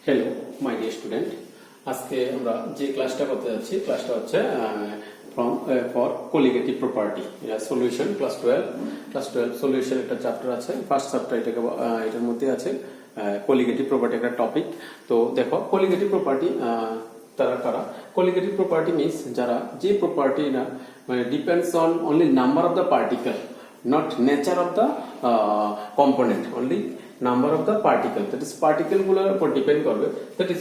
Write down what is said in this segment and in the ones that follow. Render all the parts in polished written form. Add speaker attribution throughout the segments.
Speaker 1: Hello my dear student, আজকে আমরা যে ক্লাসটা করতে যাচ্ছি ক্লাসটা হচ্ছে for colligative property solution class 12 solution একটা চ্যাপ্টার আছে। ফার্স্ট চ্যাপ্টার এটার মধ্যে আছে কোলিগেটিভ প্রপার্টি একটা টপিক। তো দেখো কোলিগেটিভ প্রপার্টি তারা কারা? কোলিগেটিভ প্রপার্টি মিন্স যারা যে প্রপার্টি না মানে depends on only number of the particle, not nature of the component, only number of the particle, that is particle গুলোর উপর ডিপেন্ড করবে। that is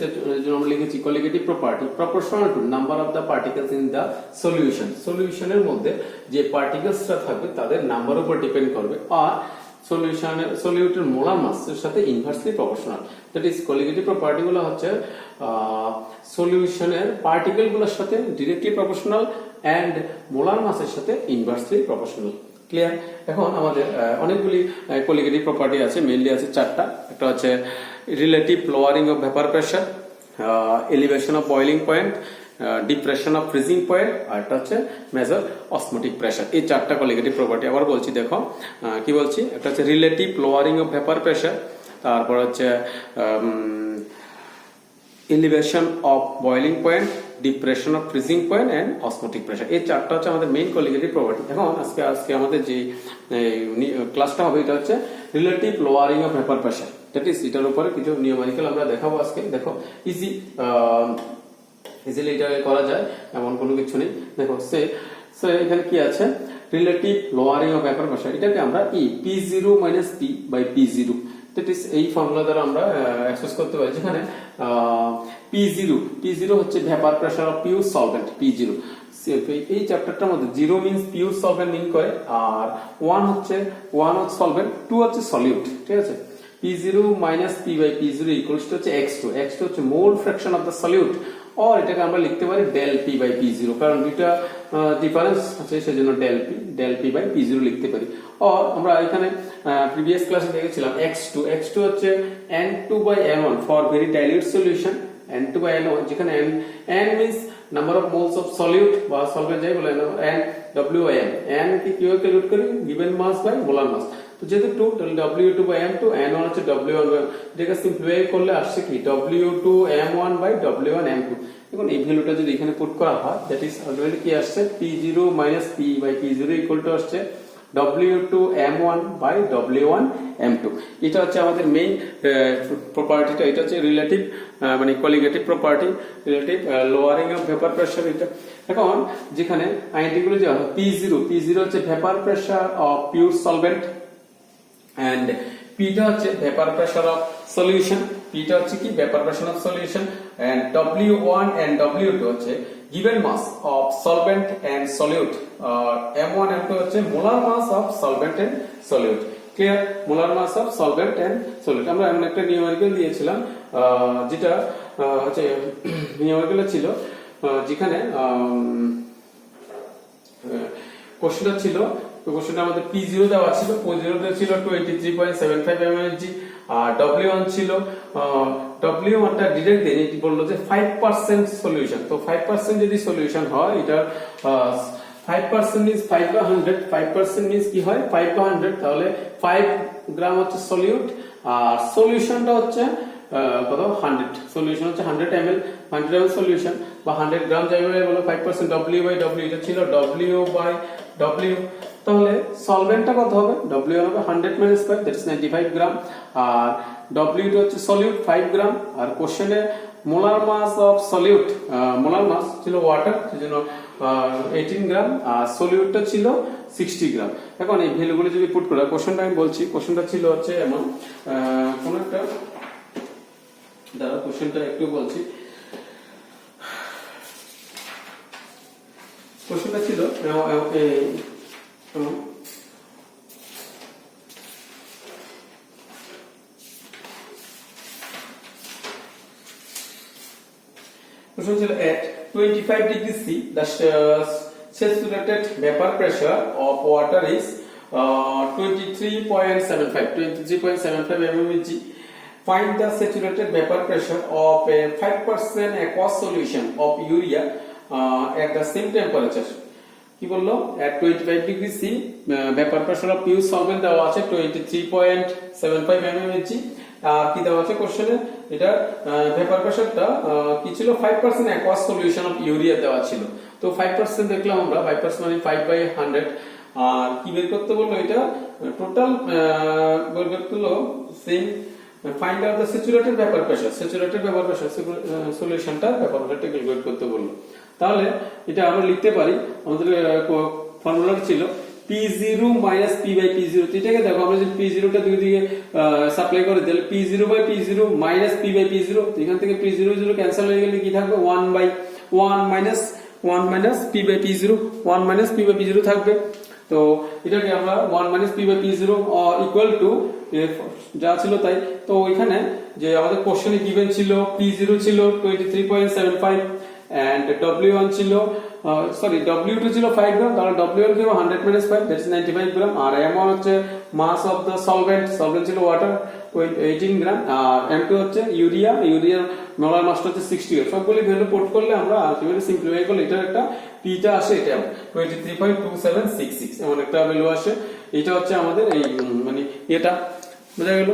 Speaker 1: আমরা লিখেছি colligative property proportional to number of the particles in the solution, সলিউশনের মধ্যে যে পার্টিকেলসটা থাকবে তাদের নাম্বারের উপর ডিপেন্ড করবে, আর সলিউটের মোলার মাসের সাথে inversely proportional. That is colligative property গুলো হচ্ছে সলিউশনের পার্টিকেল গুলোর সাথে ডিরেক্টলি প্রপোর্শনাল এন্ড মোলার মাসের সাথে ইনভার্সলি প্রপোর্শনাল। ক্লিয়ার? এখন আমাদের অনেকগুলি কোলিগেটিভ প্রপার্টি আছে, মেইনলি আছে চারটা। একটা হচ্ছে relative lowering of vapour pressure, elevation of boiling point, depression of freezing point, আর একটা হচ্ছে মেজার অসমোটিক প্রেসার। এই চারটা কোলিগেটিভ প্রপার্টি আবার বলছি, দেখো কি বলছি। একটা হচ্ছে relative lowering of vapour pressure, তারপর হচ্ছে elevation of boiling point, depression of freezing point and osmotic pressure. এই চারটা হচ্ছে আমাদের মেইন কোলিগেটিভ প্রপার্টি। এখন আজকে আমাদের যে ক্লাসটা হবে এটা হচ্ছে relative lowering of vapour pressure. That is এটার উপরে কিছু নিউমেরিক্যাল আমরা দেখাবো আজকে। দেখো ইজিলি এটা করা যায়, এমন কোনো কিছু নেই। দেখো এখানে কি আছে, relative lowering of vapour pressure, এটাকে আমরা P0 - P by P0 এই ফর্মুলা দ্বারা আমরা এক্সপ্রেস করতে পারি, যেখানে P0 হচ্ছে vapour pressure of pure solvent P0। এই চ্যাপ্টারটার মধ্যে 0 মিন্স পিওর সলভেন্ট মিন করে, আর 1 হচ্ছে সলভেন্ট, 2 হচ্ছে সলিউট। ঠিক আছে? P0 - P by P0 equals to হচ্ছে x2 হচ্ছে mole fraction of the solute, আর এটাকে আমরা লিখতে পারি del P by P0, কারণ দুইটা ডিফারেন্স আছে সেজন্য del P by P0 লিখতে পারি। আর আমরা এখানে প্রিভিয়াস ক্লাসে দেখেছিলাম x2 হচ্ছে N2 by N1 for very dilute solution, N2 by N1, যেখানে N means number of moles of solute বা সলভেন্ট যাই বলে, N W by M, N কে কিভাবে ক্যালকুলেট করি? Given mass by molar mass. তো যেহেতু 2 তাহলে W2 by M2, N1 হচ্ছে W1 by, যেটা সিম্পলিফাই করলে আসছে কি W2 M1 by W1 M2। এখন এই ভ্যালুটা যদি এখানে পুট করা হয়, দ্যাট ইজ অলরেডি কি আসছে P0 - P by P0 equal two আসছে W2 M1 by W1 M2। এটা হচ্ছে আমাদের মেইন প্রপার্টিটা, এটা হচ্ছে রিলেটিভ মানে colligative property, relative lowering of vapour pressure. এটা এখন যেখানে আইডেন্টি গুলো যে P0 হচ্ছে vapour pressure of pure solvent, and Pটা হচ্ছে ভেপার প্রেসার অফ সলিউশন, Pটা হচ্ছে কি vapour pressure of solution, and W1 and W2 হচ্ছে given mass of solvent and solute, M1 M2 হচ্ছে molar mass of solvent and solute। Clear? molar mass of solvent and solute। আমরা এমন একটা numerical দিয়েছিলাম যেটা হচ্ছে নিউমেরিক্যাল ছিল, যেখানে কোশ্চেনটা ছিল, কোশ্চেনটা আমাদের P0 দেওয়া ছিল, P0 ছিল 23.75 mHg, আর W1 ছিল W1 টা ডিরেক্ট দেন, এটি বললো যে 5% সলিউশন। তো 5% যদি সলিউশন হয়, এটা 5% মিন্স 5/100, 5% মিন্স কি হয় 5/100, তাহলে 5 গ্রাম হচ্ছে সলিউট, আর সলিউশনটা হচ্ছে কত 100, সলিউশন হচ্ছে 100 ml, 100 ml সলিউশন বা 100 গ্রাম যাই বলো 5% W by W, এটা ছিল W by W। তাহলে সলভেন্টটা কত হবে? W1 হবে 100 ml square, that is 95 gram, আর W2 হচ্ছে সলিউট 5 গ্রাম, আর কোশ্চেনে molar mass of solute, molar mass ছিল ওয়াটার, সেজন্য 18 গ্রাম, আর সলিউটটা ছিল 60 গ্রাম। এখন এই ভ্যালুগুলো যদি পুট করা, কোশ্চেনটা আমি বলছি, কোশ্চেনটা ছিল হচ্ছে এমন কোন একটা দাঁড়া, কোশ্চেনটা একটু বলছি। কোশ্চেনটা ছিল at 25 degrees C, the saturated vapor pressure of water is 23.75 mmHg. Find the saturated vapor pressure of a 5% aqueous solution of urea at the same temperature. কি বললো? at 25 degree C vapor pressure of pure solvent দেওয়া আছে 23.75 mmHg, আর কি দেওয়া আছে কোশ্চেনে, এটা vapour প্রেসারটা কি ছিল 5% অ্যাকোয়াস সলিউশন অফ ইউরিয়া দেওয়া ছিল। তো 5% দেখলাম আমরা, 5% মানে 5/100। আর কি বের করতে বললো, এটা টোটাল বের করতে হলো same find out the saturated vapour pressure, saturated vapour pressure সলিউশনটা ভেপার প্রেসারটা ক্যালকুলেট করতে বললো। তাহলে এটা আমরা লিখতে পারি, আমাদের ফর্মুলা ছিল P0 minus P by P0। এটাকে দেখো আমরা যদি P0 টা দুই দিকে সাপ্লাই করে দিলে P0 by P0 minus P by P0, এখান থেকে P0 0 ক্যান্সেল হয়ে গেলে কি থাকবে 1/1 minus P by P0, 1 minus P by P0 থাকবে। তো এটাকে আমরা 1 minus P by P0 equal to যা ছিল তাই। তো এখানে যে আমাদের কোশ্চেনে গিভেন ছিল P0 ছিল 23.75 and W1 ছিল W2 ছিল 5 গ্রাম, কারণ W1 ছিল 100 minus 5 that is 95 gram. R M1 হচ্ছে মাস অফ দ্য সলভেন্ট ছিল ওয়াটার 18 গ্রাম। আর M2 হচ্ছে ইউরিয়ার মোলার মাসটা হচ্ছে 60 গ্রাম। সবগুলি ভ্যালু পুট করলে আমরা আলটিমেটলি সিম্পলিফাই করলে এটার একটা পিটা আসে, এটা 23.2766 এমন একটা ভ্যালু আসে। এটা হচ্ছে আমাদের এই মানে এটা বোঝা গেল।